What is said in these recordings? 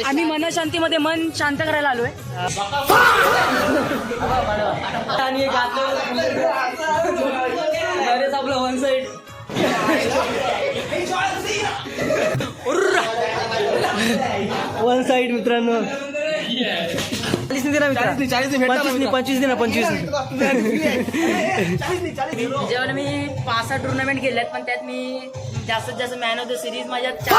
आम्ही मनशांतीमध्ये मन शांत करायला आलोय. आणि एक आपलं वन साईड वन साईड मित्रांनो. 40 दे ना मित्र, 25 दे ना 25. जेव्हा मी 5-6 टुर्नामेंट केल्यात पण त्यात मी जास्तीत जास्त मॅन ऑफ द सिरीज माझ्या 4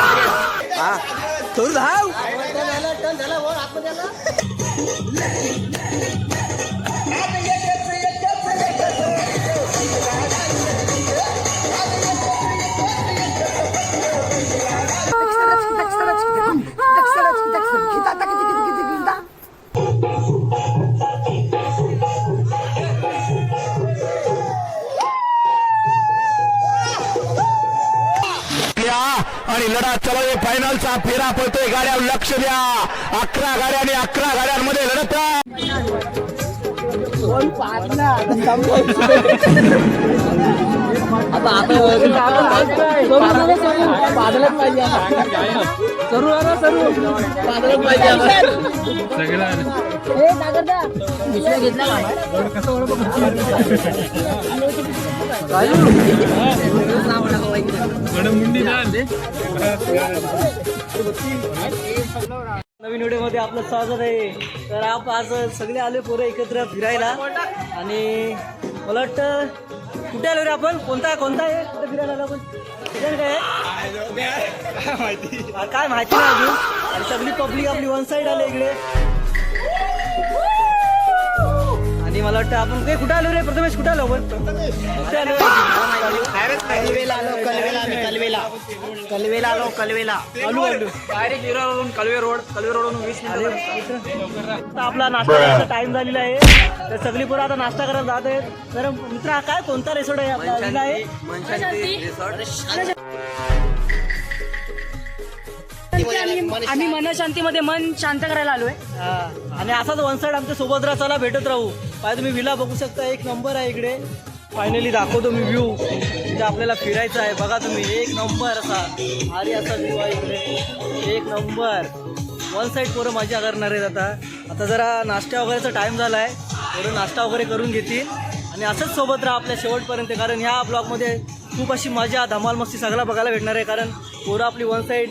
आणि लढा चला फायनलचा फेरा पडतोय. गाड्या लक्ष द्या, 11 गाड्या आणि 11 गाड्यांमध्ये लढत नवीन व्हिडिओमध्ये आपलं स्वागत आहे. तर आज सगळे आले पोरं एकत्र फिरायला. आणि मला वाटतं कुठे आलो रे आपण, कोणता आहे कुठे फिरायला आलो आपण, काय माहिती नाही अजून. आणि सगळी पब्लिक आपली वन साईड आले इकडे. आणि मला वाटतं आपण ते कुठे आलो रे प्रथमेश, कुठे आलो आपण, कुठे आलो, कलवेला आलो डायरेक्ट विरावरून कलवे रोडवरून 20 मिनिटं. आपला नाश्ता करायचा टाइम झालेला आहे. तर सगळी पोरं आता नाश्ता करायला जात आहेत. तर मित्र हा काय कोणता रिसॉर्ट आहे आपला आहे? आम्ही मनशांतीमध्ये मन शांत करायला आलोय. आणि असाच वन साईड आमच्या सोबत राहा, चला भेटत राहू. पाहिजे तुम्ही विला बघू शकता, एक नंबर आहे इकडे. फायनली दाखवतो मी व्ह्यू, म्हणजे आपल्याला फिरायचं आहे. बघा तुम्ही, एक नंबर असा भारी असा व्ह्यू आहे इकडे, एक नंबर. वन साईड पोरं मजा करणार आहेत. आता जरा नाश्ता वगैरेचा टाईम झाला आहे. पोरं नाश्ता वगैरे करून घेतील आणि असंच सोबत राहा आपल्या शेवटपर्यंत. कारण ह्या ब्लॉगमध्ये खूप अशी मजा, धमाल मस्ती सगळा बघायला भेटणार आहे. कारण पोरं आपली वन साईड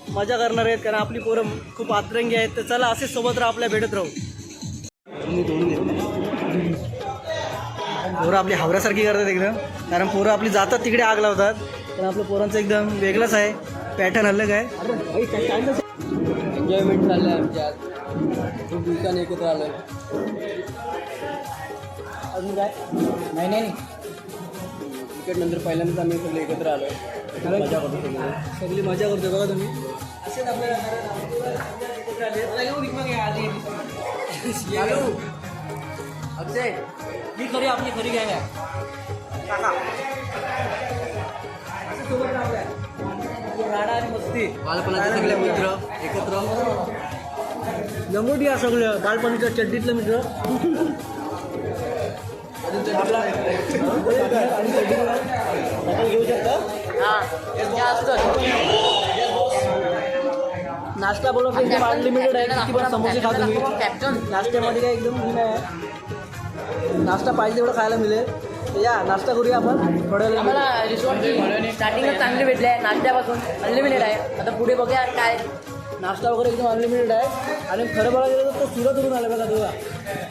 मजा करणार आहेत, कारण आपली पोरं खूप आतरंगी आहेत. तर चला असेच सोबत राहा, आपल्या भेटत राहू. पोरं आपली हावऱ्यासारखी करतात एकदम, कारण पोरं आपली जातात तिकडे आग लावतात. पण आपल्या पोरांचं एकदम वेगळंच आहे, पॅटर्न अलग आहे. एन्जॉयमेंट चाललं आहे आमच्यात, खूप दिवसांनी एकत्र आलो आहे. अजून काय नाही क्रिकेट नंतर पहिल्यांदाच आम्ही सगळे एकत्र आलो आहे. मजा करतो, सगळी मजा करतो. बघा तुम्ही असेच आपल्याला अक्षय ही खरी आपली खरी गॅंग आहे. राडा आणि मस्ती, बालपणाचे सगळे मित्र एकत्र लंगोटी, सगळं बालपणीच्या चड्डीतलं मित्र. घेऊ शकता नाश्ता बोलत एकदम अनलिमिटेड आहे. किती पण समोसे खा तुम्ही नाश्त्यामध्ये, काय एकदम आहे. नाश्ता पाहिजे तेवढं खायला मिळेल. या नाश्ता करूया आपण थोड्या. आम्हाला रिसॉर्टची स्टार्टिंगच चांगली भेटली आहे, नाश्त्यापासून अनलिमिटेड आहे. आता पुढे बघूया काय. नाश्ता वगैरे एकदम अनलिमिटेड आहे. आणि खरं बघायला गेलं तर सुरतवरून आलं बघा तुला,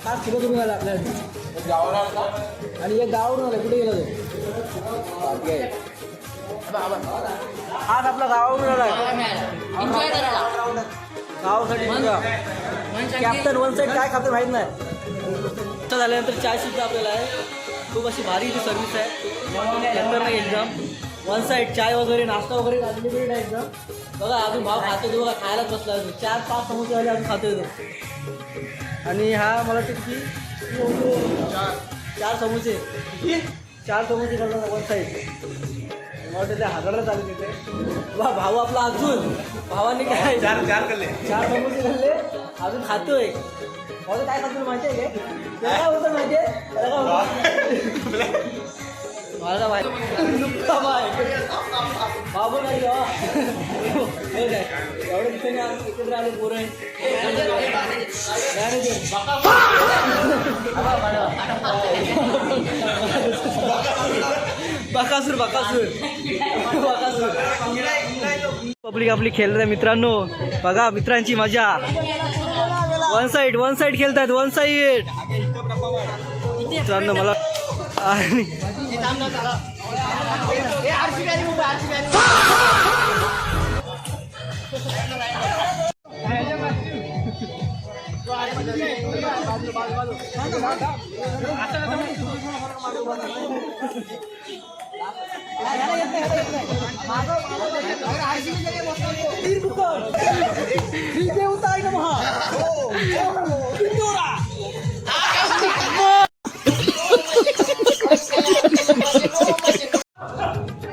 हा सुरतवरून आला आपल्याला. आणि एक गावावरून आलं, कुठे गेला तो आज आपला गावावरून आला गावासाठी. कॅप्टन वन साईड काय खातं माहीत नाही. झाल्यानंतर चाय सुद्धा आपल्याला आहे. खूप अशी भारी इथे सर्विस आहे, नंतर नाही एकदम वन साईड. चाय वगैरे नाश्ता वगैरे अनलिमिटेड आहे एकदम. बघा अजून भाव खातो तो, बघा खायलाच बसला. 4-5 समोसे झाले अजून खातो येतो. आणि हा मला वाटतं की 4 समोसे करणार वन साईड. मला वाटतं ते हाताला चालू तिथे. वा भाऊ आपला अजून, भावाने काय 4 समोसे खाल्ले अजून खातोय. भाऊ काय खातो माहिती आहे काय? त्याला काय होतं माहिती आहे, त्याला काय होतं मला बाबू नाही एवढं दिवसांनी एकत्र आले पोरं बकासूर बकासूर बकासूर पब्लिक आपली खेळत आहे मित्रांनो. बघा मित्रांची मजा. वन साइड खेळतात वन साइड मित्रांनो. मला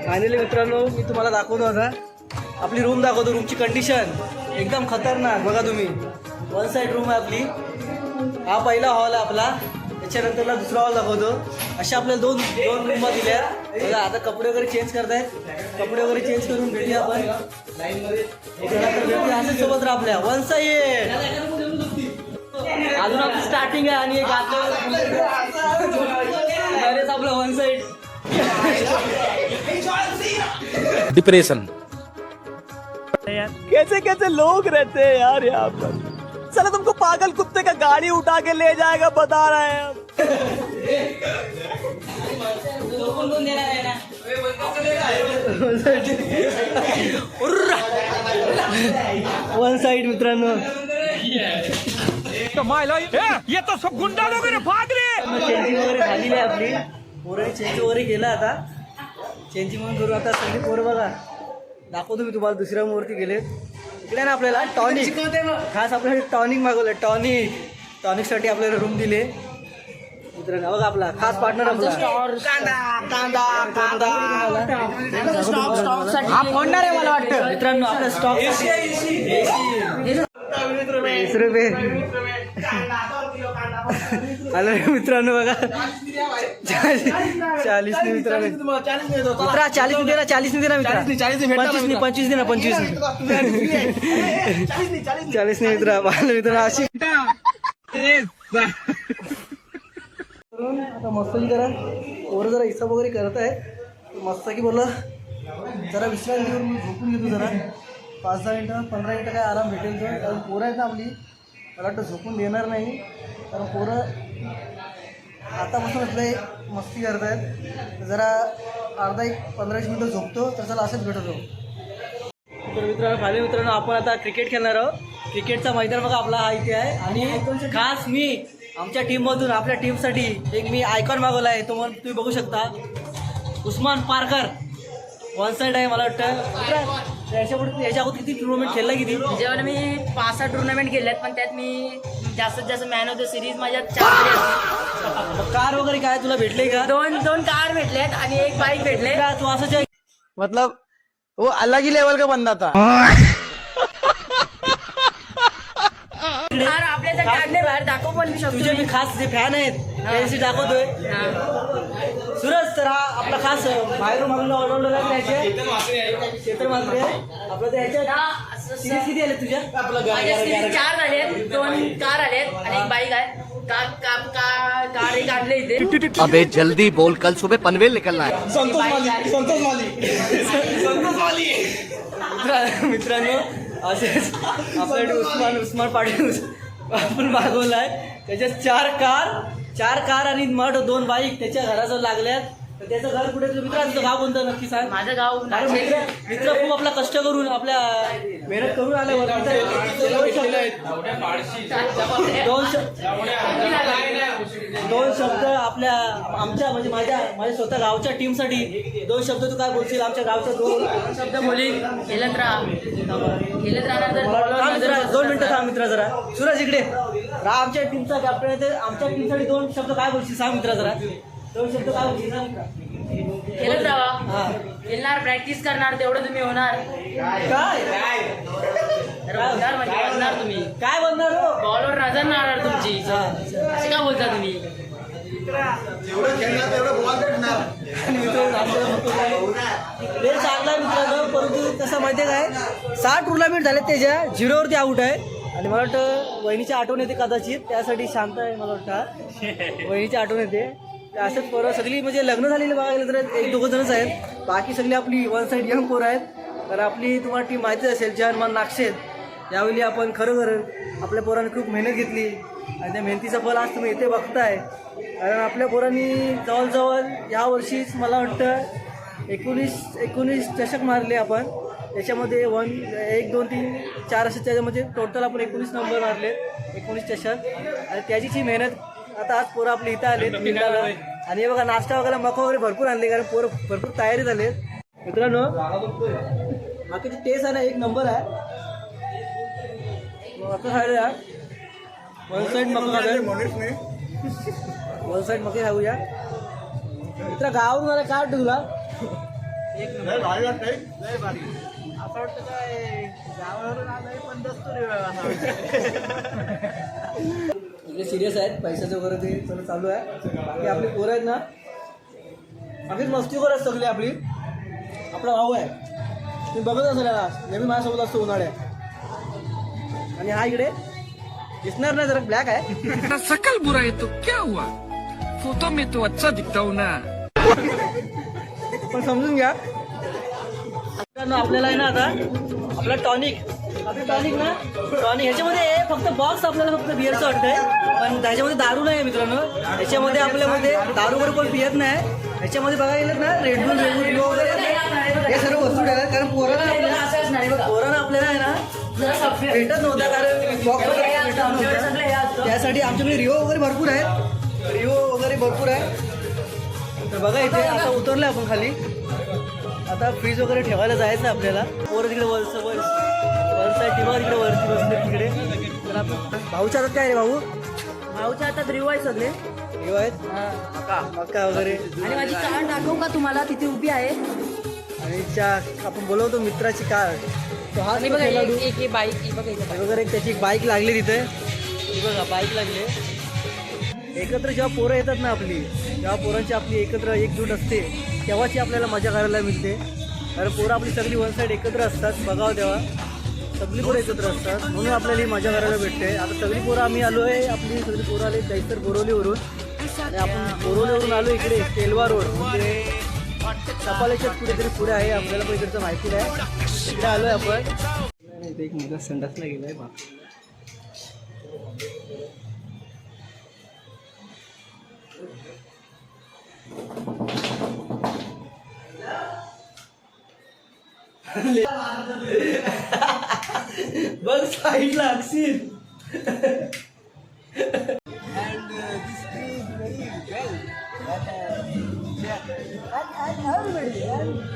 फायनली मित्रांनो मी तुम्हाला दाखवतो आता आपली रूम दाखवतो. रूमची कंडिशन एकदम खतरनाक. बघा तुम्ही वन साइड रूम आहे आपली. हा पहिला हॉल आहे आपला. त्याच्यानंतरला दुसरा हॉल दाखवतो. अशा आपल्याला दोन रूम दिल्या. बघा आता कपडे वगैरे चेंज करतायत. कपडे वगैरे चेंज करून भेटूया आपण असं सोबत राहा आपल्या वन साइड. अजून आपली स्टार्टिंग आहे आणि एक आपलं वन साइड डिप्रेशन. कैसे कैसे लोग रहते हैं यार यहाँ पर. चलो तुमको पागल कुत्ते का गाड़ी उठा के ले जाएगा बता रहे हैं हम. वन साइड मित्रांनो. ये तो सब गुंडा लोग भाग रहे. चेंजिंग वगैरे झालेली आहे आपली. पोरं चेंज वगैरे केलं आता. चेंजिंग म्हणून करू आता सगळी पोरं बघा दाखवतो मी तुम्हाला. दुसऱ्या मूर्ती गेलेत इकडे ना. आपल्याला टॉनिक खास आपल्याला टॉनिक मागवलं. टॉनिकसाठी आपल्याला रूम दिले मित्रांनो. बघा आपला खास पार्टनर आपला फोडणार आहे मला वाटतं मित्रांनो. आपल्या स्टॉक 20 रुपये आलो मित्रांनो. बघा 40 मित्रांनो. मित्रा 40 दे ना. 40 दे ना मित्रा. 25 दे ना. 25 40 नाही मित्रा. मित्रा अशी आता मस्तकी करा. पोरं जरा हिसाब वगैरे करत आहे. मस्त की बोललं जरा विश्रांती घेऊन मी झोपून घेतो जरा. 5-10 मिनटं 15 मिनटं काय आराम भेटेल तर. कारण पोरं आहेत ना आपली मला वाटतं झोपून देणार नाही. कारण पोरं आतापासून आपलं मस्ती करत आहेत. जरा अर्धा 15 मिनटं झोपतो तर चला असंच भेटतो. तर मित्रांनो फायनली मित्रांनो आपण आता क्रिकेट खेळणार आहोत. क्रिकेटचा मैदान बघा आपला हा इथे आहे. आणि खास मी आमच्या टीममधून आपल्या टीमसाठी एक मी आयकॉन मागवला आहे. तुम्ही बघू शकता उस्मान पारकर. वन साइड आहे मला वाटतं. याच्या अगोदर किती टुर्नामेंट खेळला किती. त्याच्यावर मी 5-6 टुर्नामेंट खेळल्यात. पण त्यात मी जास्तीत जास्त मॅन ऑफ द सिरीज माझ्या 4 कार वगैरे काय तुला भेटले का. दोन कार भेटलेत आणि एक बाईक भेटले. तू असं मतलब वो अलग ही लेवल का बंदा था. आपल्याला काढले बाहेर दाखव पण मी शकतो. तुझे मी खास जे फॅन आहेत त्यांची दाखवतोय. सूरज तर हा आपला खास बाहेरून मागून ऑलराऊंडर आहे. चेतन मात्रे आपलं ते ह्याच्यात सिरीज किती आले तुझ्या. 4 झालेत. 2 कार आलेत आणि एक बाईक आहे. कार एक आणले इथे. अबे जल्दी बोल कल सुबह पनवेल निकलना है. संतोष माली मित्रांनो असेच आपल्याकडे उस्मान पाटील आपण मागवलाय. त्याच्यात 4 कार आणि मठ 2 बाईक त्याच्या घराजवळ लागल्यात. तर त्याचं घर कुठे. मित्रांचं गाव कोणतं नक्की सांग. माझं गाव मित्र खूप आपला कष्ट करून आपल्या मेहनत करून आल्यावर दोन शब्द आपल्या आमच्या म्हणजे माझ्या स्वतः गावच्या टीमसाठी 2 शब्द तू काय बोलशील. आमच्या गावच्या 2 शब्द बोलीन. खेळत राहणार. 2 मिनिटं थांब मित्रा जरा. सूरज इकडे राहा. आमच्या टीमचा कॅप्टन आहे. आमच्या टीमसाठी 2 शब्द काय बोलशील सांग मित्रा जरा. 2 शब्द काय बोलशील सांग मित्रा. खेळत राहा. खेळणार प्रॅक्टिस करणार तेवढं तुम्ही होणार. काय होणार म्हणजे बनणार तुम्ही. काय बनणार हो. बॉलवर नजर राहणार तुमची. असे का बोलता तुम्ही. आणि मित्रांनो आपल्याला फक्त काय रेस चांगला आहे मित्रांनो, परंतु कसं माहिती आहे काय 60 टुर्नामेंट झाले त्याच्या 0वरती आऊट आहे. आणि मला वाटतं वहिनीची आठवण येते कदाचित, त्यासाठी शांत आहे मला वाटतं. वहिनीची आठवण येते ते असंच पोरं सगळी म्हणजे लग्न झालेली बघायला गेलं तर 1-2 जणच आहेत. बाकी सगळी आपली वन साईड यंग पोरं आहेत. तर आपली तुम्हाला टीम माहितीच असेल जयमान नागशेत. यावेळी आपण खरं आपल्या पोरांनी खूप मेहनत घेतली आणि त्या मेहनतीचं फल आज तुम्ही इथे बघताय. कारण आपल्या पोरांनी जवळजवळ यावर्षीच मला वाटतं 19 चषक मारले आपण. त्याच्यामध्ये 1, 2, 3, 4 असे त्याच्यामध्ये टोटल आपण 19 नंबर मारले, 19 चषक. आणि त्याचीच ही मेहनत आता आज पोरं आपली इथं आले मिळाला. आणि हे बघा नाश्ता वगैरे मका वगैरे भरपूर आणले, कारण पोरं भरपूर तयारी झाले. मित्रांनो बाकीची टेस्ट आहे ना 1 नंबर आहे. आता खायला वन साईड मका खाऊया, वन साईड मका खाऊया. मित्रा गावावरून आला काय वाटतं तुला? असं वाटतं काय गावावरून आलंय पण इकडे सिरियस आहेत, पैशाचं वगैरे ते सगळं चालू आहे. बाकी आपली पोरं आहेत ना बाकीच मस्ती करत सगळी आपली. आपला भाऊ आहे तुम्ही बघत असेल याला, नेहमी माझ्यासोबत असतो उन्हाळ्यात. आणि हा इकडे दिसणार नाही जरा ब्लॅक आहे. सकल बुरा है तो क्या हुआ, फोटो में तो अच्छा दिखता हूँ ना. पण समजून घ्या आपल्याला आहे ना आता आपला टॉनिक ना टॉनिक ह्याच्यामध्ये फक्त बॉक्स आपल्याला फक्त बिअरचं वाटतंय, पण त्याच्यामध्ये दारू नाही आहे मित्रांनो. ह्याच्यामध्ये आपल्यामध्ये दारू वगैरे कोण पियत नाही. ह्याच्यामध्ये बघायला गेलं ना रेडबुल वगैरे हे सर्व वस्तू ठेवतात. कारण पोरांना आपल्याला आहे ना भेटत नव्हता, कारण बॉक्स वगैरे भेटत नव्हता. त्यासाठी आमच्याकडे रिओ वगैरे भरपूर आहे. तर बघा इथे आता उतरलं आपण खाली. आता फ्रीज वगैरे ठेवायला जायचं आपल्याला. पोरं तिकडे वन साईड टीमा तिकडे वरती बसले तिकडे. तर आपण भाऊच्या हातात काय रे भाऊच्या हातात रिओ आहे, सगळे रिओ आहेत मका वगैरे. आणि माझी कार दाखवू का तुम्हाला, तिथे उभी आहे. आणि आपण बोलवतो मित्राची कार. तो हा आणि बघा एक बाईक बघा वगैरे त्याची एक बाईक लागली तिथे. बघा बाईक लागली. एकत्र जेव्हा पोरं येतात ना आपली, जेव्हा पोरांची आपली एकत्र एकजूट असते तेव्हाची आपल्याला मजा करायला मिळते. कारण पोरं आपली सगळी वन साईड एकत्र असतात बघावं तेव्हा सगळी पोरं एकत्र असतात, म्हणून आपल्याला ही मजा करायला भेटते. आता सगळी पोरं आम्ही आलो आहे, आपली सगळी पोरं आले दैतर बोरवलीवरून. आणि आपण बोरवलीवरून आलो इकडे तेलवा रोड, म्हणजे कपालेच्याच कुठेतरी पुढे आहे, आपल्याला पण इकडचं माहिती नाही. इकडे आलो आहे आपण. इथे एक मुलगा संडासला गेला आहे बा. बघ साईडला अक्षित.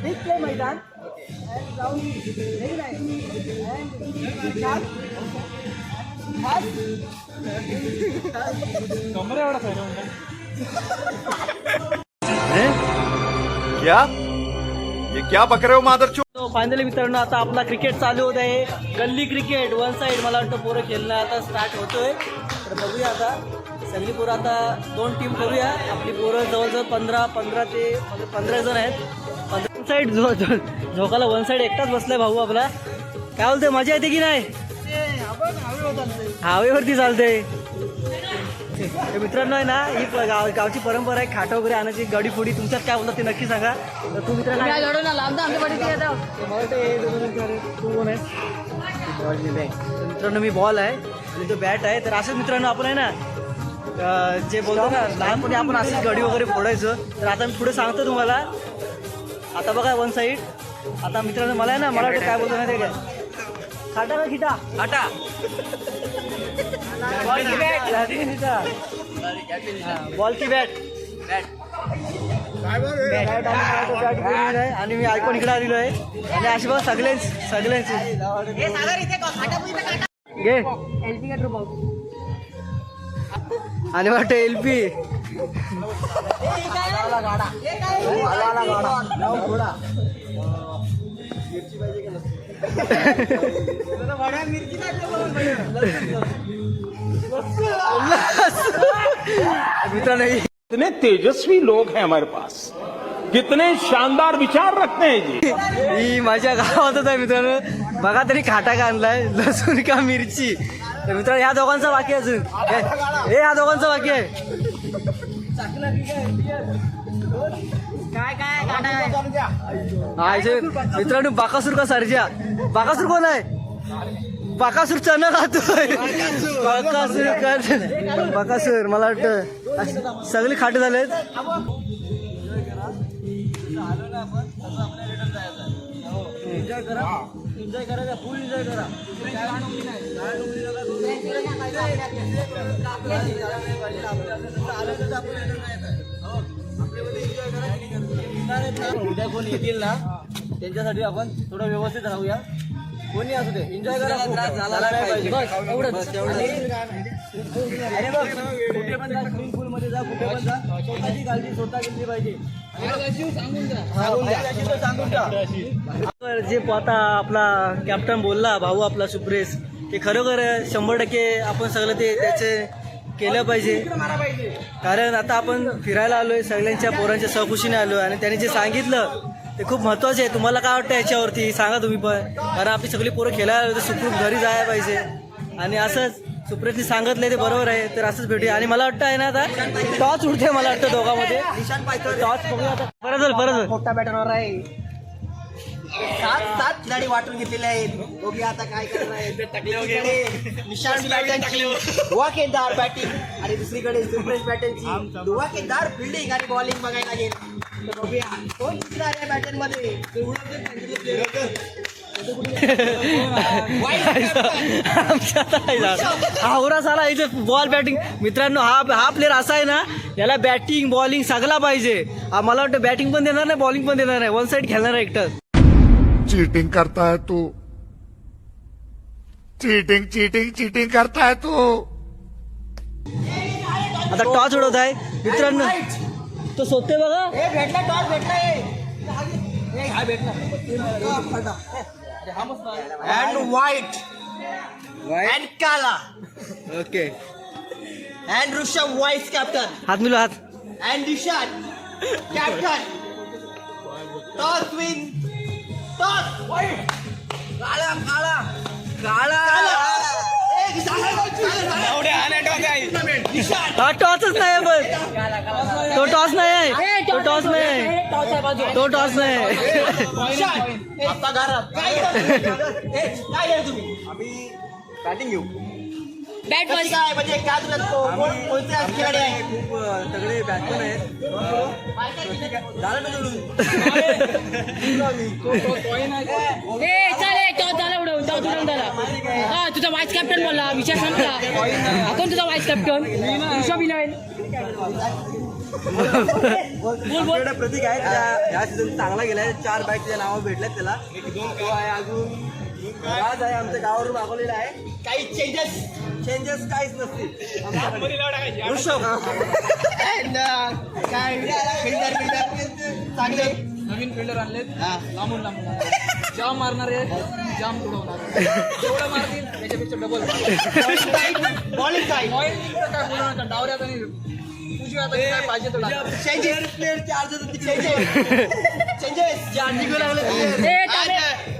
बिग प्ले मैदान क्या ये क्या बक रहे हो मादरचोद. फायनली मित्रांनो आता आपला क्रिकेट चालू होत आहे. गल्ली क्रिकेट वन साईड. मला वाटतं पोरं खेळणं आता स्टार्ट होतोय. तर बघूया आता सगळी पोरं आता 2 टीम करूया. आपली पोरं जवळजवळ 15 ते 15 जण आहेत. 15 साईड झोकाला वन साईड एकटाच बसलाय भाऊ आपला. काय बोलतोय, मजा येते की नाही? हावेवरती चालते. मित्रांनो आहे ना ही गावची परंपरा आहे खाटा वगैरे आणायची, गाडी फोडी. तुमच्यात काय बोलतात ते नक्की सांगा. तर तू मित्रांनो तू कोण आहे? मित्रांनो मी बॉल आहे आणि तो बॅट आहे. तर असंच मित्रांनो आपण आहे ना जे बोलतो ना लहानपणी आपण अशीच गाडी वगैरे फोडायचं. तर आता मी पुढे सांगतो तुम्हाला. आता बघा वन साईड. आता मित्रांनो मला आहे ना मला वाटतं काय बोलतो माहिती आहे काय, खाटा का खिटा खाटा बॉल की बॅट आणि मी ऐकून इकडे आलेलो आहे. आणि अशी बघ सगळ्यांची घे आणि वाटतं एलपी मित्रांनो कितने तेजस्वी लोग हैं हमारे पास, कितने शानदार विचार रखते हैं जी. ही माझ्या गावातच आहे मित्रांनो. बघा तरी खाटा का आणलाय, लसूण का मिरची. तर मित्रांनो ह्या दोघांचा बाकी आहे अजून. हे ह्या दोघांचा बाकी आहे. काय काय काटा आहे? हा इथे मित्रांनो बाकासूर का सर्जा. बाकासूर कोण आहे? बाकासूर चना खातोय. बाकासूर मला वाटतं सगळे खाटे झालेत. एन्जॉय करा, एन्जॉय करायचा, फुल एन्जॉय करा. उद्या कोण येतील ना त्यांच्यासाठी आपण थोडं व्यवस्थित राहूया. कोणी असू दे एन्जॉय करा. झाला नाही पाहिजे बस एवढंच. अरे बघ कुठे पण जा, स्विमिंग पूल मध्ये जा, कुठे पण जा, स्वतःची काळजी स्वतः घेतली पाहिजे. सांगून द्या. जे आता आपला कॅप्टन बोलला भाऊ आपला सुप्रेस, ते खरोखर 100% आपण सगळं ते त्याचे केलं पाहिजे. कारण आता आपण फिरायला आलोय, सगळ्यांच्या पोरांच्या सहकुशीने आलोय आणि त्याने जे सांगितलं ते खूप महत्त्वाचे आहे. तुम्हाला काय वाटतं याच्यावरती सांगा तुम्ही पण. कारण आपली सगळी पोरं खेळायला आलो तर सुखरूप घरी जायला पाहिजे. आणि असंच सुप्रेसनी सांगितलंय ते बरोबर आहे. तर असंच भेटूया. आणि मला वाटतं आहे ना आता टॉस उडते मला वाटतं दोघांमध्ये. टॉस बघूया आता. परत मोठा बॅटरवर आहे. 7 खिलाडी वाटून घेतलेले आहेत. दोघे आता काय करणार आहेत? निशांत बॅटनची धुवाकेदार बॅटिंग आणि दुसरीकडे सुप्रेश बॅटनची धुवाकेदार फिल्डिंग आणि बॉलिंग बघायला लागेल. तर बघूया कोण जिंकणार आहे बॅटन मध्ये. हावरा साला इथे बॉल बॅटिंग. मित्रांनो हा प्लेअर असा आहे ना, याला बॅटिंग बॉलिंग सगळा पाहिजे. मला वाटतं बॅटिंग पण देणार नाही, बॉलिंग पण देणार नाही, वन साइड खेळणार आहे एकटं. चीटिंग करता है तू, चीटिंग चीटिंग चीटिंग करता है तू. आता टॉस उडवत आहे मित्रांनो. तो सोडते बघा. भेटला टॉस भेटला. अँड व्हाईट अँड काला okay. And Rishabh vice captain हात मिळू हात. And Nishant captain. Toss win. Toss काळा काळा काळा. हा टॉसच नाही आहे पण. तो टॉस नाही आहे. तो टॉस नाही आहे. तो टॉस नाही आहे. आता घरात काय तुम्ही? आम्ही बॅटिंग घेऊ. बॅट कशी काय म्हणजे काय तुला कोणते खिलाडी आहे? खूप तगडे बॅट्समन आहेत. झालं ना जोडून. चालेल टॉस झाला उडवून. टॉस उडवून झाला. हा तुझा वाईस कॅप्टन बोलला, विचार सांगला. कोण तुझा वाईस कॅप्टन? ऋषभ इलेवन. आपल्याकडे प्रतीक आहे. या सीझन चांगला गेलाय. 4 बॅटच्या नावं भेटल्यात त्याला. तो आहे अजून राज आहे आमच्या गावावरून मागवलेला आहे. काही चेंजेस काहीच नसतील. ऋषभ काय फिल्डर चांगले नवीन फिल्डर आणलेत. लांबून जाम मारणार आहेत, जाम उडवणार. जेवढं मारतील त्याच्यापेक्षा डबल. बॉलिंग काय पॉईंट काय बोलणार का? डावऱ्यात आणि उजव्या हाताने काय पाहिजे तर टाका.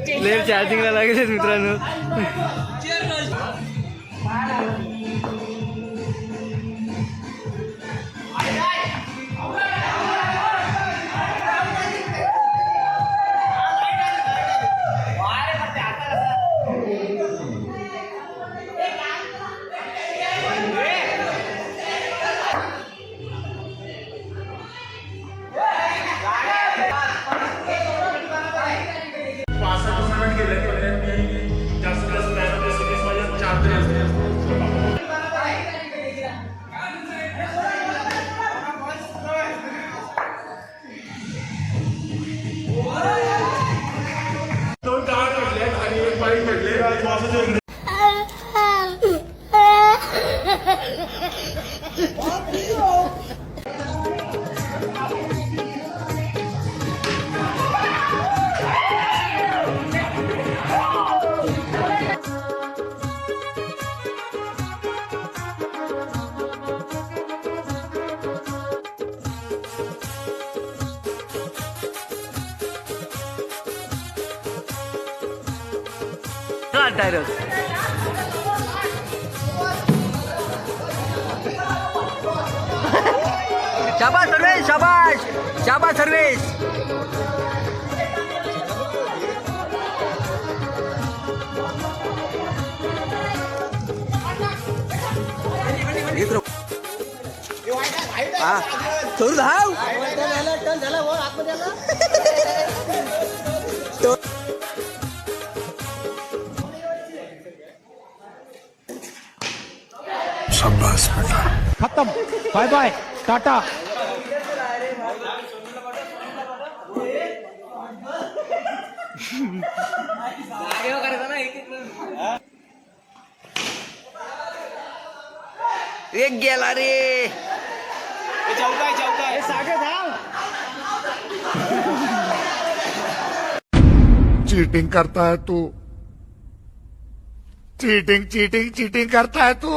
प्लेअर चार्जिंगला लागेल मित्रांनो. टायर शाबाश सर्वेश, शाबाश शाबाश सर्वेश. थोडं धाव झाला वर आतमध्ये आला. खत्म. बाय बाय, टाटा. एक गेला रे. चीटिंग करता है तू. चीटिंग चीटिंग चीटिंग करता है तू.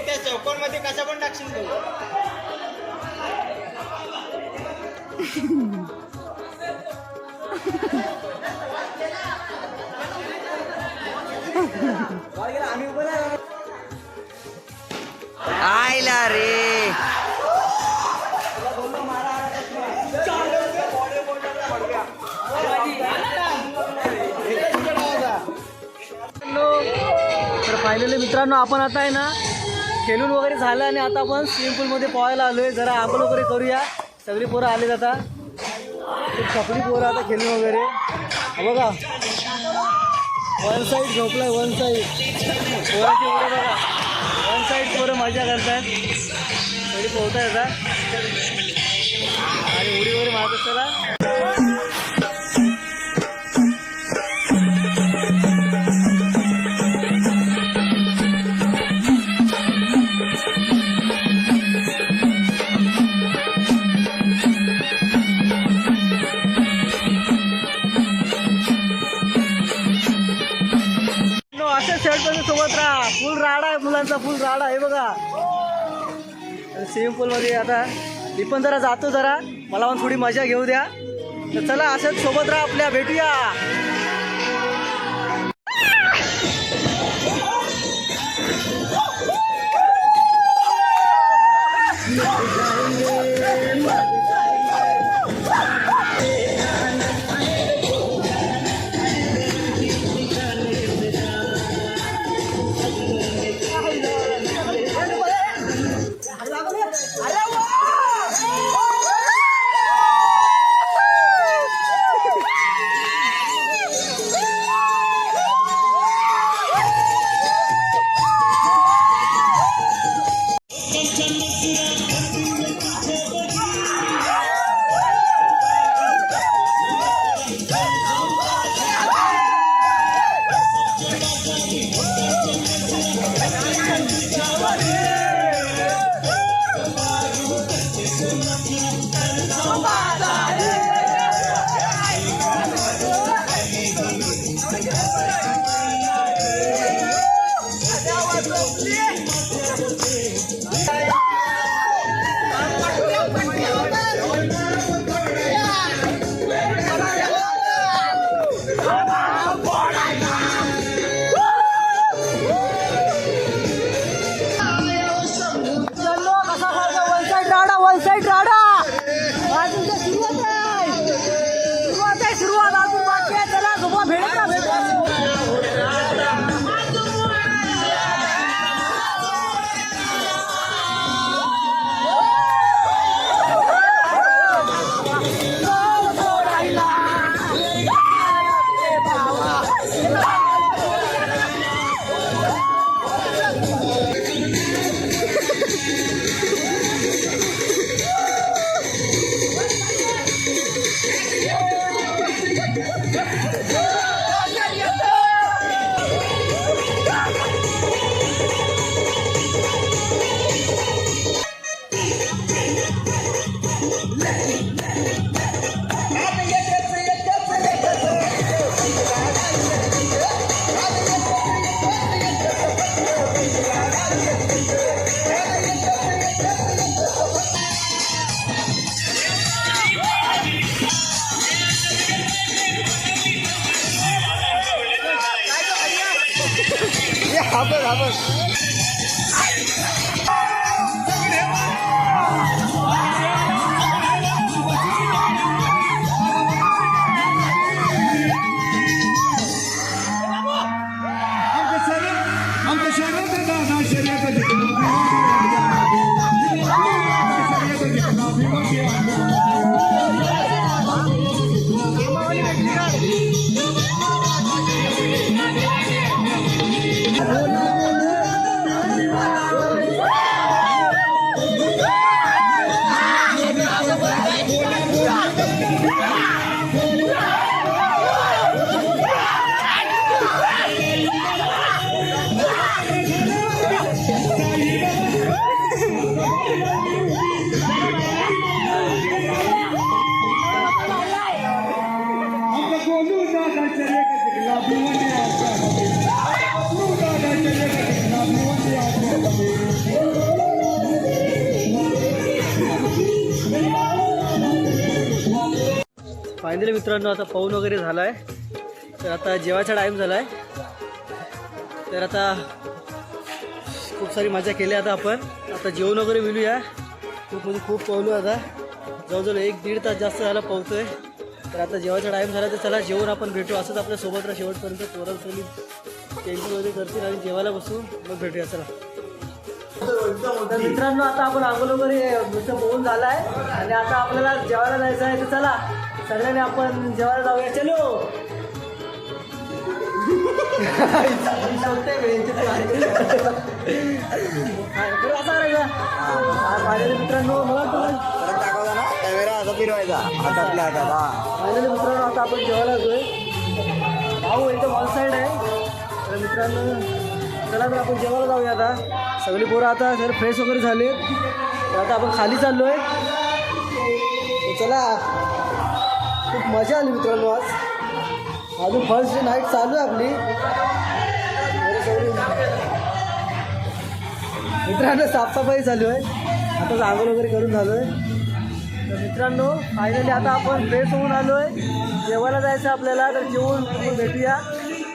त्या चौकोन मध्ये कसा पण टाकशील तू. आयला रे. तर फायनली मित्रांनो आपण आता आहे ना खेळून वगैरे झालं आणि आता आपण स्विमिंग पूलमध्ये पोहायला आलोय. जरा आंघोळ वगैरे करूया. सगळी पोरं आले आता. सगळी पोरं आता खेळून वगैरे. बघा वन साईड झोपलाय, वन साईड पोराची पोरं बघा. वन साईड पोरं मजा करतात. सगळी पोहताय आता आणि उडी वगैरे मारत असताना. अशा शर्ट सोबत राहा. फुल राडा आहे मुलांचा, फुल राडा आहे बघा. स्विमिंग पूलमध्ये आता मी पण जरा जातो. जरा मला पण थोडी मजा घेऊ द्या. तर चला असंच सोबत राहा आपल्या. भेटूया. फायनली मित्रांनो आता पाऊण वगैरे झाला आहे, तर आता जेवायचा टाईम झाला आहे. तर आता खूप सारी मजा केली. आता आपण आता जेवण वगैरे मिळूया. खूप म्हणजे खूप पावलो आता, जवळजवळ 1-1.5 तास जास्त झाला पावतोय. तर आता जेवायचा टाईम झाला, तर चला जेवण आपण भेटू. असंच आपल्या सोबत राहा शेवटपर्यंत. पोरं सगळी टेन्शन वगैरे करतील आणि जेवायला बसू, मग भेटूया. चला तर मित्रांनो आता आपण आंघोळ वगैरे नुसतं पोहून झाला आहे आणि आता आपल्याला जेवायला जायचं आहे. तर चला सगळ्यांनी आपण जेवायला जाऊया. चलो मित्रांनो मला दाखवता ना कॅमेरा असा फिरवायचा हातातल्या हातात. फायनली मित्रांनो आता आपण जेवायला जातोय. भाऊ एकदम ऑल साईड आहे. तर मित्रांनो चला तर आपण जेवायला जाऊया. आता सगळी पोरं आता जर फ्रेश वगैरे झाले, तर आता आपण खाली चाललो आहे. चला खूप मजा आली मित्रांनो. आज अजून फर्स्ट नाईट चालू आहे आपली. मित्रांनो साफसफाई चालू आहे. आता आंघोळ वगैरे करून झालो आहे. तर मित्रांनो फायनली आता आपण फ्रेश होऊन आलो आहे. जेवायला जायचं आपल्याला. तर जेवण भेटूया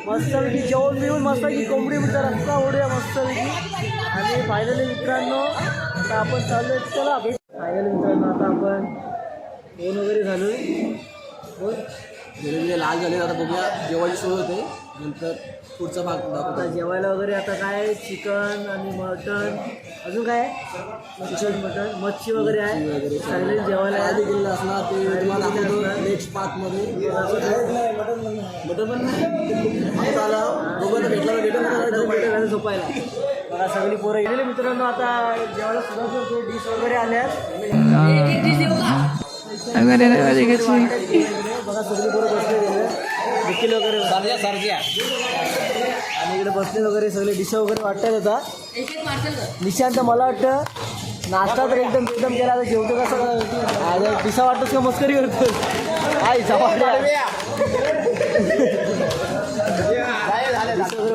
मस्तपैकी. जेवण मिळून मस्तपैकी कोंबडी मिरचा रस्ता ओढूया मस्तपैकी. आणि फायनली मित्रांनो आता आपण चाललो आहे. चला भेट. फायनली मित्रांनो आता आपण जेवण वगैरे झालो आहे. गेले लाल झाले. आता बघूया जेवायची सोय होते, नंतर पुढचा भाग आता दाखवता. जेवायला वगैरे आता काय चिकन आणि मटन, अजून काय चिकन मटन मच्छी वगैरे आहे. सगळे जेवायला आधी गेलेलं असणार ते तुम्हाला दाखवतो नेक्स्ट पार्टमध्ये. मटन पण नाही चाला बघून भेटला मटन झोपायला. मला सगळी पोरं गेलेली मित्रांनो. आता जेवायला सुद्धा डिश वगैरे आल्यात. बघा सगळी पोरं बसले गेले देखील वगैरे सारख्या आणि इकडे बसले वगैरे सगळे डिश वगैरे वाटतात. आता निशांत मला वाटतं नाश्ता तर एकदम केला. आता जेवतो कसं डिशा वाटतोच का मस्करी करतो. आई वगैरे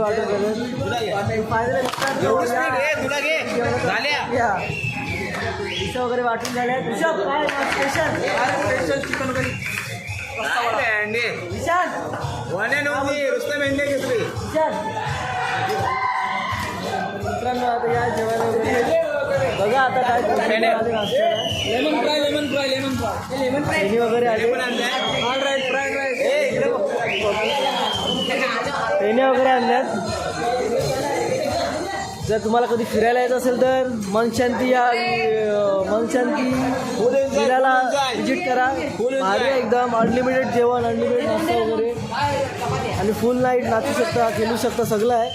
वाटत डिशा वगैरे वाटून झाल्या. ऋषभ काय स्पेशल चिकन वगैरे मित्रांनो आता या जेवायला वगैरे बघा आता काय लेमन फ्राय वगैरे आले. पेन्या वगैरे आणल्यात. जर तुम्हाला कधी फिरायला यायचं असेल तर मनशांती फिरायला विजिट करा. भारी एकदम अनलिमिटेड जेवण, अनलिमिटेड नाश्ता वगैरे आणि फुल नाईट नाचू शकता, खेळू शकता, सगळं आहे.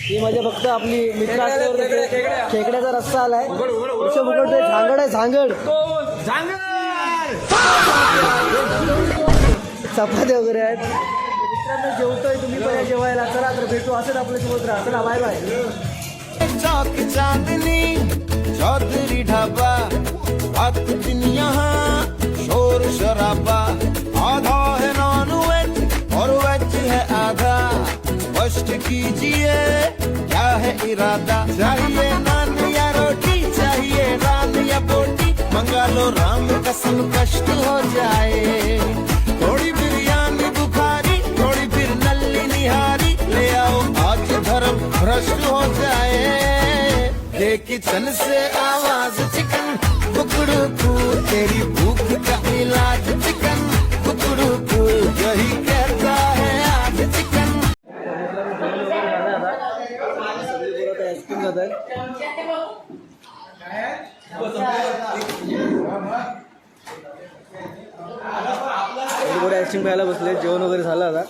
ही मजा फक्त आपली मित्र असल्यावर. खेकड्याचा रस्ता आलाय. उघडतोय. झांगड आहे, झांगड चपात्या वगैरे आहेत. मित्रांनो जेवतोय तुम्ही पण जेवायला. चला तर भेटू. असंच आपल्यासोबत राहा. चला बाय बाय. चौक चांदनी चौधरी ढाबा रात दिन यहाँ शोर शराबा. आधा है नॉन वेज और वेज है आधा. कष्ट कीजिए क्या है इरादा. चाहिए नान या रोटी, चाहिए रान या बोटी. मंगा लो राम कसम कष्ट हो जाए. थोड़ी बिरयानी बुखारी, थोड़ी फिर नल्ली निहारी. ले आओ आज धर्म भ्रष्ट किचन से आवाज चिकन कुकड़ू कू तेरी भूख का इलाज चिकन कुकड़ू कू यही कहता है आज चिकन आईस्क्रीम खात आहेत. आईस्क्रीम खायला बसले. जेवण वगैरे झालं आता.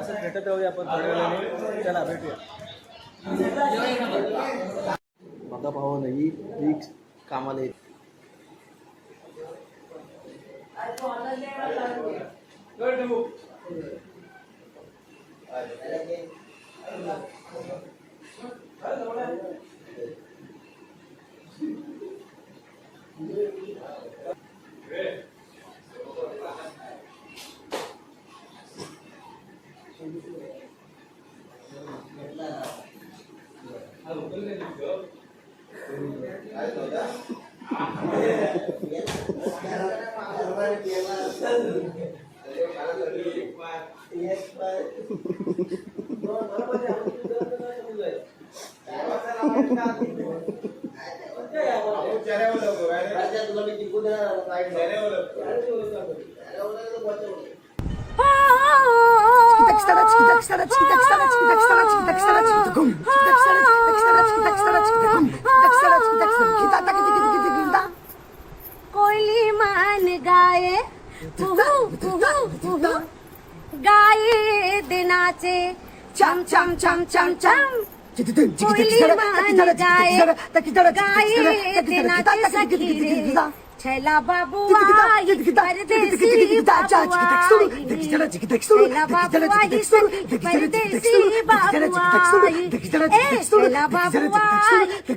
असं भेटत राहूया आपण थोड्या वेळाने. चला भेटूया. माझा भाऊ नाही वीक कामाला येत. कोयली मान गाये कुहू कुहू कुहू गाये दिनाचे चम चम चम चम चम कोयली मान गाये गाये दिनाचे सखी रे छैला बाबू आई परदेसी बाबू आई छैला बाबू आई सखी परदेसी बाबू आई छैला बाबू आई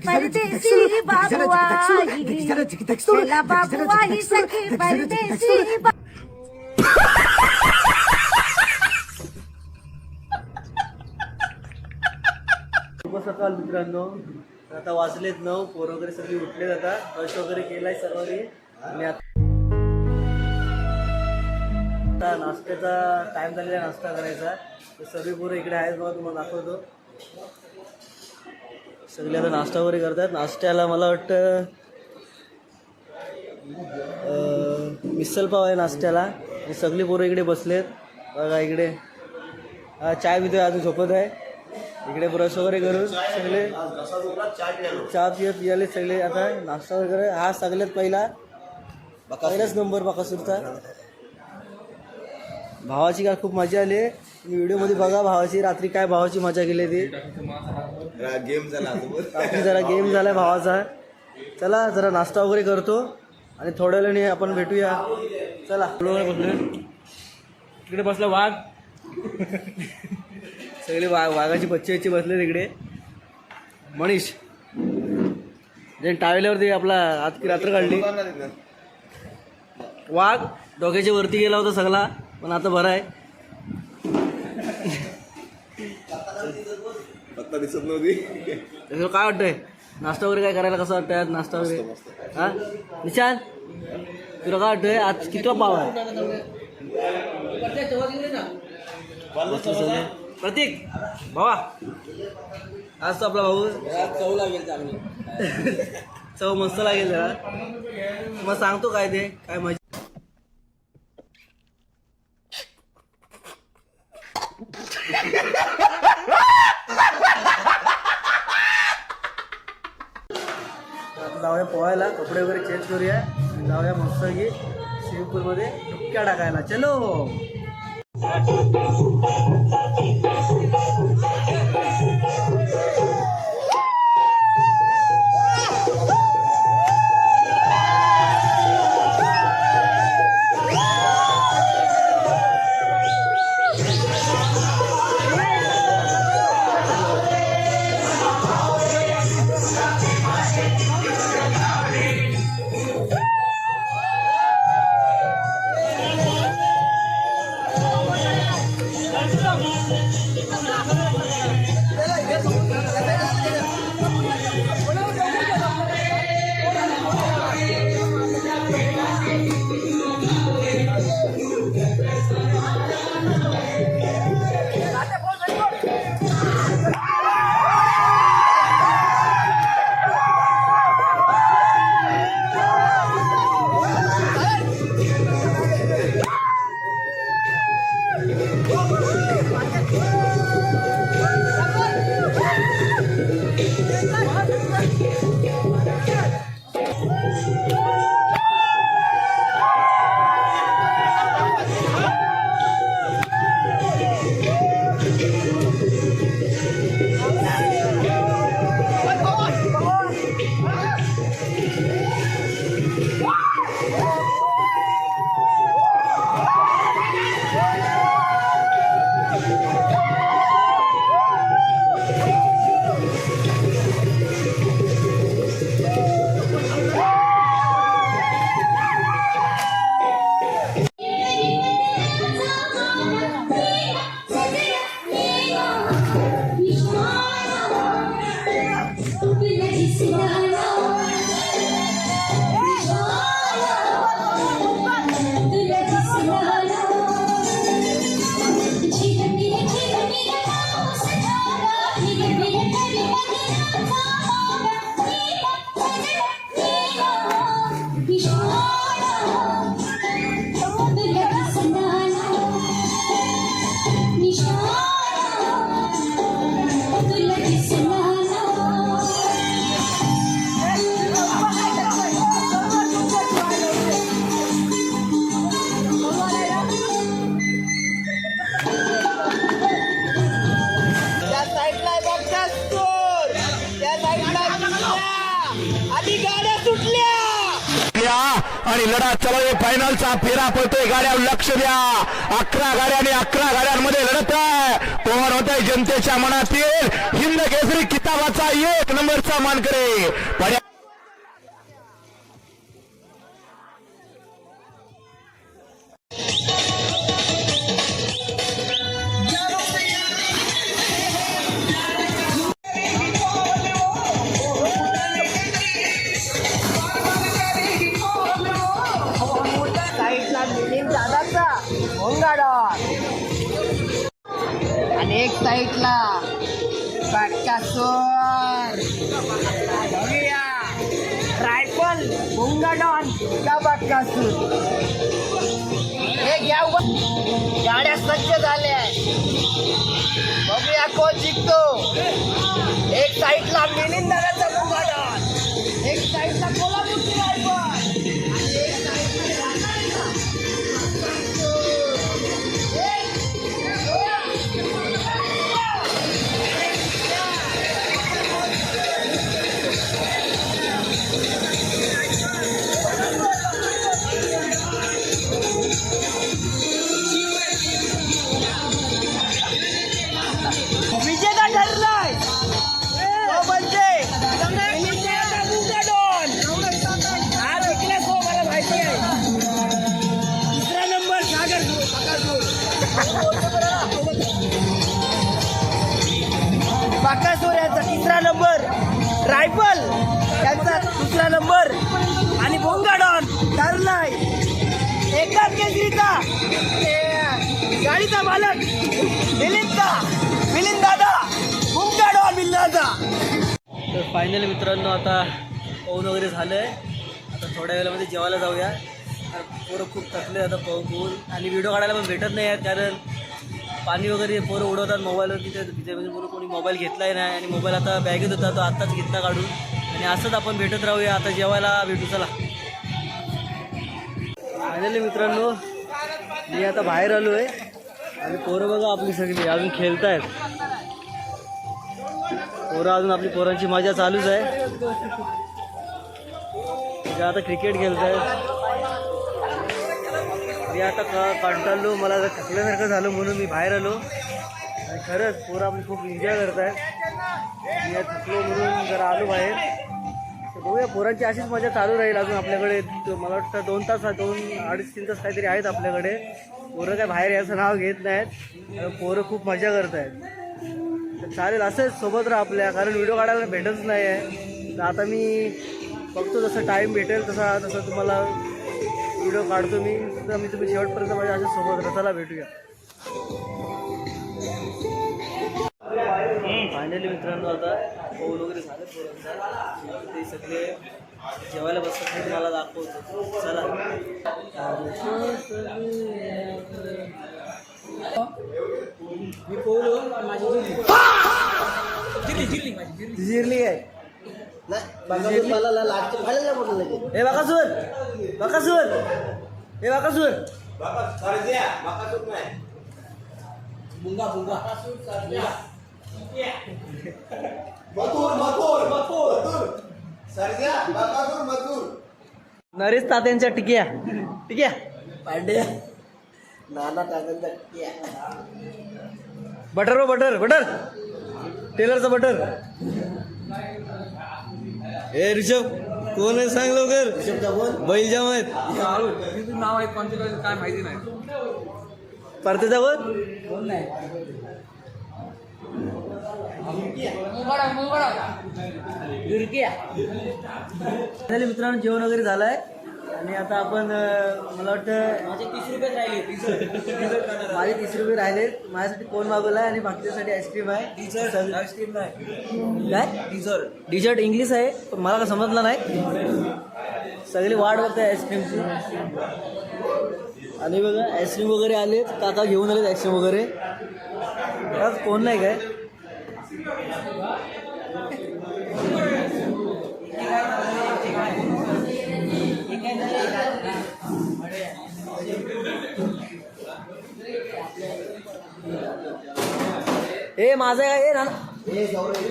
परदेसी बाबू आई छैला बाबू आई सखी परदेसी शुभ सकाळ मित्रांनो. आता वाजलेत 9. पोर वगैरे सगळी उठले आता. ब्रश वगैरे केलाय सर्वांनी. आणि आता नाश्त्याचा टाइम झालेला नाश्ता करायचा. तर सगळी पोरं इकडे आहेत बघा. तुम्हाला दाखवतो. सगळे आता नाश्ता वगैरे करतात. नाश्त्याला मला वाटतं मिसल पाव आहे नाश्त्याला. आणि सगळी पोरं इकडे बसलेत बघा. इकडे चाय पितोय. अजून झोपत आहे. इकडे ब्रश वगैरे करून सगळे चहा पियाले सगळे. आता नाश्ता वगैरे हा सगळ्यात पहिलाच नंबर बकासूरचा. भावाची काय खूप मजा आली. व्हिडिओमध्ये बघा भावाची. रात्री काय भावाची मजा केली ती. गेम झाला रात्री जरा गेम झाला भावाचा. चला जरा नाश्ता वगैरे करतो आणि थोड्या वेळाने आपण भेटूया. चला बसले. इकडे बसला वाघ. सगळे वाघाची बच्चे बसले तिकडे. मनीष जे टाळल्यावरती आपला आज रात्र काढली. वाघ डोक्याच्या वरती गेला होता सगळा. पण आता बरा आहे. पत्ता दिसत नव्हती. त्याच्यावर काय वाटतंय नाश्ता वगैरे काय करायला. कसं वाटतंय आज नाश्ता वगैरे. हा निशांत तुला काय वाटतंय आज कितवा पाव आहे. प्रतीक भावा आज तो आपला भाऊ. चव लागेल चांगली. चव मस्त लागेल जरा. मग सांगतो काय ते काय मजा. आता जाऊया पोहायला. कपडे वगैरे चेंज करूया. जाऊया मस्त की स्विमिंग पूलमध्ये डुबक्या टाकायला. चलो. त्या साईडला बघतास त्या साईडला आधी गाड्या सुटल्या आणि लढा चला फायनलचा फेरा पडतोय. गाड्या लक्ष द्या. 11 गाड्या आणि 11 गाड्यांमध्ये लढत आहे. कोण होत आहे जनतेच्या मनातील हिंद केसरी किताबाचा 1 नंबरचा मानकरी. साईडला मिलिंद दादाचा भोंगाडॉन आणि एक साईडला बक्कासूर बघूया रायफल भोंगाडॉन का बक्कासूर. हे घ्या गाड्या सज्ज झाल्या बघूया कोण जिंकतो. एक साईडला मिलिंद दादाचा भोंगाडॉन, एक साईडला कोल्हापूरची रायफल आणि एक विजेता ठरलाय तो म्हणजे हा जिंकला तो मला माहिती आहे. 3रा नंबर सागर बकासूर यांचा 3रा नंबर, रायफल यांचा 2रा नंबर आणि भोंगाडॉन ठरलाय. एकाच केसरीचा गाडीचा मालक मिलिंद दादा भोंगाडॉन मिलिंदा. तर फायनली मित्रांनो आता पाहून वगैरे झालं आहे. आता थोड्या वेळामध्ये जेवायला जाऊया. पोरं खूप थकले आता पोहून आणि व्हिडिओ काढायला पण भेटत नाही आहेत कारण पाणी वगैरे पोरं उडवतात मोबाईलवरती. तिथे पोरं कोणी मोबाईल घेतलाही नाही आणि मोबाईल आता बॅगेत होता तो आत्ताच घेतला काढून. आणि असंच आपण भेटत राहूया. आता जेवायला भेटू चला. फायनली मित्रांनो मी आता बाहेर आलो आहे आणि पोरं बघा आपली सगळी अजून खेळत आहेत. पोरं अजून आपली पोरांची मजा चालूच आहे. ते आता क्रिकेट खेळत आहेत. मी आता कंटाळलो, मला जर थकल्यासारखं झालं म्हणून मी बाहेर आलो. आणि खरंच पोरं आपली खूप एन्जॉय करत आहेत. मी थकलो म्हणून जरा आलो बाहेर. तर बघूया पोरांची अशीच मजा चालू राहील अजून आपल्याकडे. मला वाटतं 2 तास 2-2.5-3 तास काहीतरी आहेत आपल्याकडे. पोरं काय बाहेर याचं नाव घेत नाहीत. पोरं खूप मजा करत आहेत. तर चालेल असंच सोबत राहा आपल्या, कारण व्हिडिओ काढायला भेटतच नाही आहे. तर आता मी बघतो जसं टाईम भेटेल तसं तुम्हाला व्हिडिओ काढतो मी. तर मी तुम्ही शेवटपर्यंत माझ्या अशा सोबत रसाला भेटूया. फायनली मित्रांनो आता पाऊल वगैरे झालं पोरांचा. ते सगळे जेवायला बसतात मी तुम्हाला दाखवतो. चला मी पोहलो माझी जिरली आहे. हे बकासूर बकासूर हे बकासूर बुंगा बुंगा नरेश तात्यांच्या टिकिया टिकिया पांड्या नाना तात्यांचा टिकिया बटर बटर बटर टेलरचा बटर. हे ऋषभ कोण आहे सांग लवकर. बैल जाम आहेत. नाव आहे कोणते काय माहिती नाही. परतेचा वर मित्रांनो जेवण वगैरे झालंय. आणि आता आपण मला वाटतं माझे 30 रुपये राहिले. माझे 30 रुपये राहिले. माझ्यासाठी कोण मागवला आहे आणि बाकीच्यासाठी आईस्क्रीम आहे. आईस्क्रीम नाही, काय डिझर्ट इंग्लिश आहे पण मला काय समजलं नाही. सगळी वाट बघते आईस्क्रीमची. आणि बघा आईस्क्रीम वगैरे आलेत, काका घेऊन आलेत आईस्क्रीम वगैरे. आज कोण नाही काय. ए माझं काय ना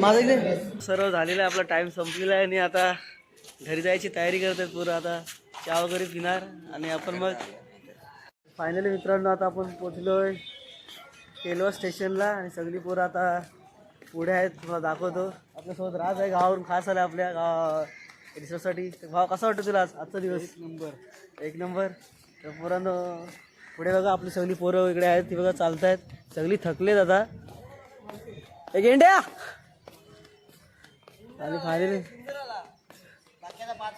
माझं इकडे सर्व झालेलं आहे. आपला टाइम संपलेला आहे आणि आता घरी जायची तयारी करतात पुरं. आता चहा वगैरे पिणार आणि आपण मग फायनली मित्रांनो आता आपण पोचलोय केलवा स्टेशनला. आणि सगळी पोरं आता पुढे आहेत, तुम्हाला दाखवतो. आपल्यासोबत राज आहे, गावावरून खास आला आपल्या गाव रिसर्चसाठी. भाव कसा वाटतं तुला आजचा दिवस? एक नंबर. तर पोरांनो पुढे बघा आपली सगळी पोरं इकडे आहेत, ती बघा चालत आहेत, सगळी थकलेत आता. एक इंडिया. आणि फायनली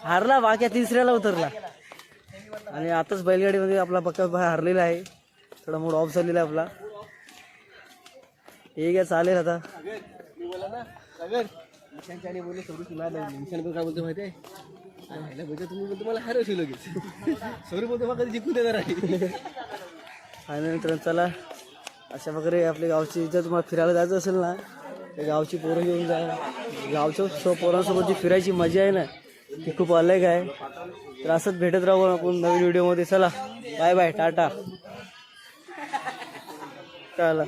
हारला, बाकी तिसऱ्याला उतरला. आणि आताच बैलगाडीमध्ये आपला पक्का भाई हारलेला आहे, थोडा मूड ऑफ झालेला आहे आपला. ठीक आहे चालेल. आता निशांच्याने बोलले सौरू तुला निशान काय बोलतो माहिती आहे? बोलतो तुम्ही बोलतो मला हरवशी लगेच. सौरू बोलतो मला कधी जिंकून देणार आहे. फायनल मित्रांनो चला, अशा प्रकारे आपल्या गावची जर तुम्हाला फिरायला जायचं असेल ना तर गावची पोरं घेऊन जा. गावच्या पोरांसोबत जी फिरायची मजा आहे ना ती खूप अलग आहे. तर असंच भेटत राहू आपण नवीन व्हिडिओमध्ये. चला बाय बाय, टाटा. चला.